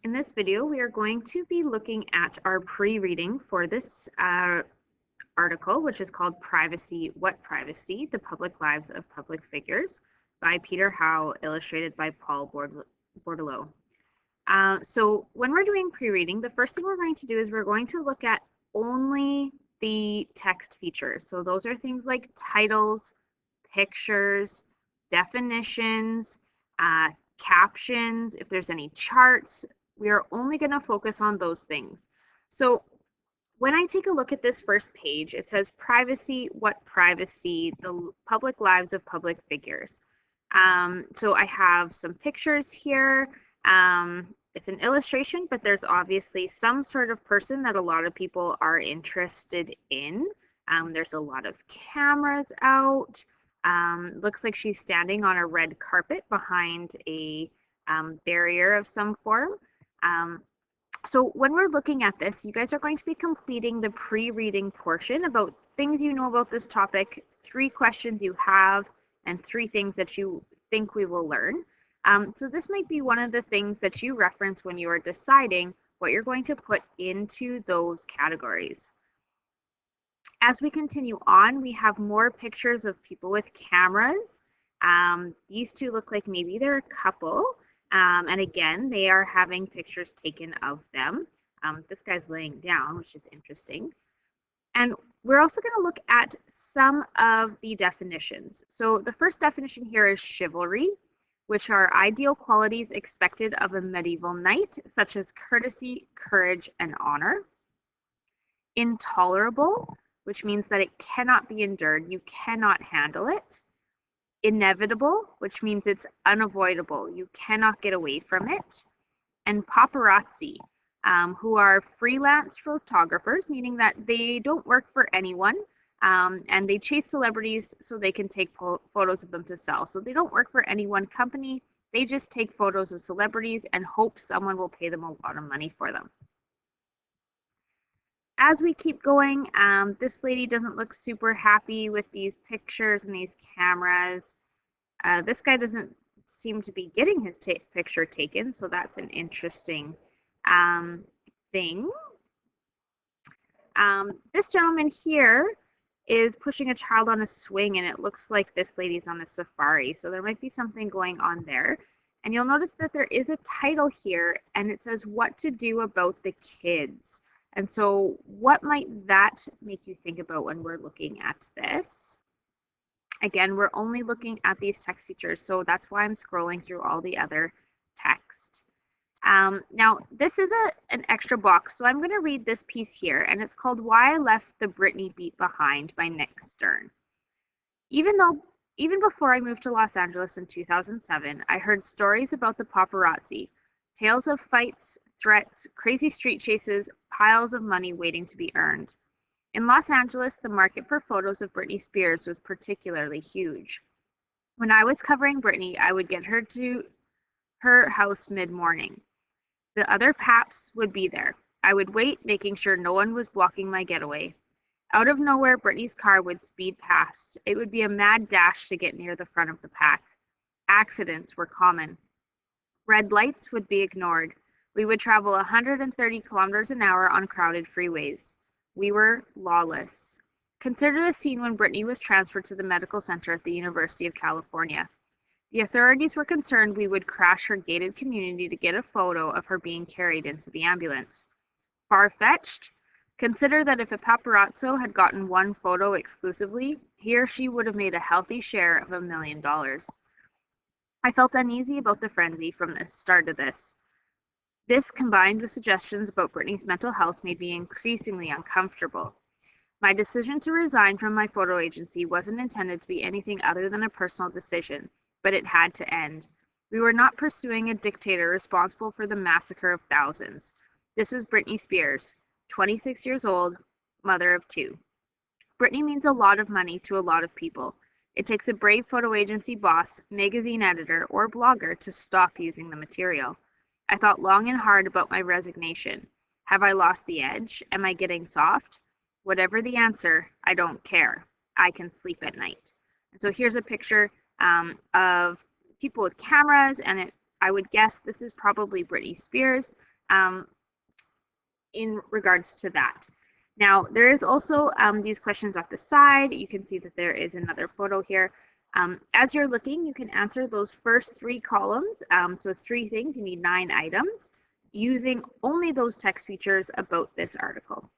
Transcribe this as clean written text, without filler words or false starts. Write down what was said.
In this video, we are going to be looking at our pre-reading for this article, which is called Privacy, What Privacy? The Public Lives of Public Figures by Peter Howe, illustrated by Paul Bordelot. So when we're doing pre-reading, the first thing we're going to do is we're going to look at only the text features. So those are things like titles, pictures, definitions, captions, if there's any charts. We are only going to focus on those things. So when I take a look at this first page, it says privacy, what privacy, the public lives of public figures. So I have some pictures here. It's an illustration, but there's obviously some sort of person that a lot of people are interested in. There's a lot of cameras out. Looks like she's standing on a red carpet behind a barrier of some form. So when we're looking at this, you guys are going to be completing the pre-reading portion about things you know about this topic, 3 questions you have, and 3 things that you think we will learn. So this might be one of the things that you reference when you are deciding what you're going to put into those categories. As we continue on, we have more pictures of people with cameras. These 2 look like maybe they're a couple. And again, they are having pictures taken of them. This guy's laying down, which is interesting. And we're also going to look at some of the definitions. So the first definition here is chivalry, which are ideal qualities expected of a medieval knight, such as courtesy, courage, and honor. Intolerable, which means that it cannot be endured, you cannot handle it. Inevitable, which means it's unavoidable, you cannot get away from it. And paparazzi, who are freelance photographers, meaning that they don't work for anyone, and they chase celebrities so they can take photos of them to sell. So they don't work for any one company, they just take photos of celebrities and hope someone will pay them a lot of money for them. As we keep going, this lady doesn't look super happy with these pictures and these cameras. This guy doesn't seem to be getting his picture taken, so that's an interesting thing. This gentleman here is pushing a child on a swing, and it looks like this lady's on a safari, so there might be something going on there. And you'll notice that there is a title here, and it says what to do about the kids. And so what might that make you think about when we're looking at this? Again, we're only looking at these text features, so that's why I'm scrolling through all the other text. Now, this is an extra box, so I'm going to read this piece here, and it's called Why I Left the Britney Beat Behind by Nick Stern. Even before I moved to Los Angeles in 2007, I heard stories about the paparazzi, tales of fights, threats, crazy street chases, piles of money waiting to be earned. In Los Angeles, the market for photos of Britney Spears was particularly huge. When I was covering Britney, I would get her to her house mid-morning. The other paps would be there. I would wait, making sure no one was blocking my getaway. Out of nowhere, Britney's car would speed past. It would be a mad dash to get near the front of the pack. Accidents were common. Red lights would be ignored. We would travel 130 kilometers an hour on crowded freeways. We were lawless. Consider the scene when Britney was transferred to the medical center at the University of California. The authorities were concerned we would crash her gated community to get a photo of her being carried into the ambulance. Far-fetched? Consider that if a paparazzo had gotten one photo exclusively, he or she would have made a healthy share of $1 million. I felt uneasy about the frenzy from the start of this. This, combined with suggestions about Britney's mental health, made me increasingly uncomfortable. My decision to resign from my photo agency wasn't intended to be anything other than a personal decision, but it had to end. We were not pursuing a dictator responsible for the massacre of thousands. This was Britney Spears, 26 years old, mother of 2. Britney means a lot of money to a lot of people. It takes a brave photo agency boss, magazine editor, or blogger to stop using the material. I thought long and hard about my resignation. Have I lost the edge? Am I getting soft? Whatever the answer, I don't care. I can sleep at night. And so here's a picture of people with cameras, and I would guess this is probably Britney Spears. um, in regards to that. Now, there is also these questions at the side. You can see that there is another photo here. As you're looking, you can answer those first 3 columns. So it's 3 things. You need 9 items using only those text features about this article.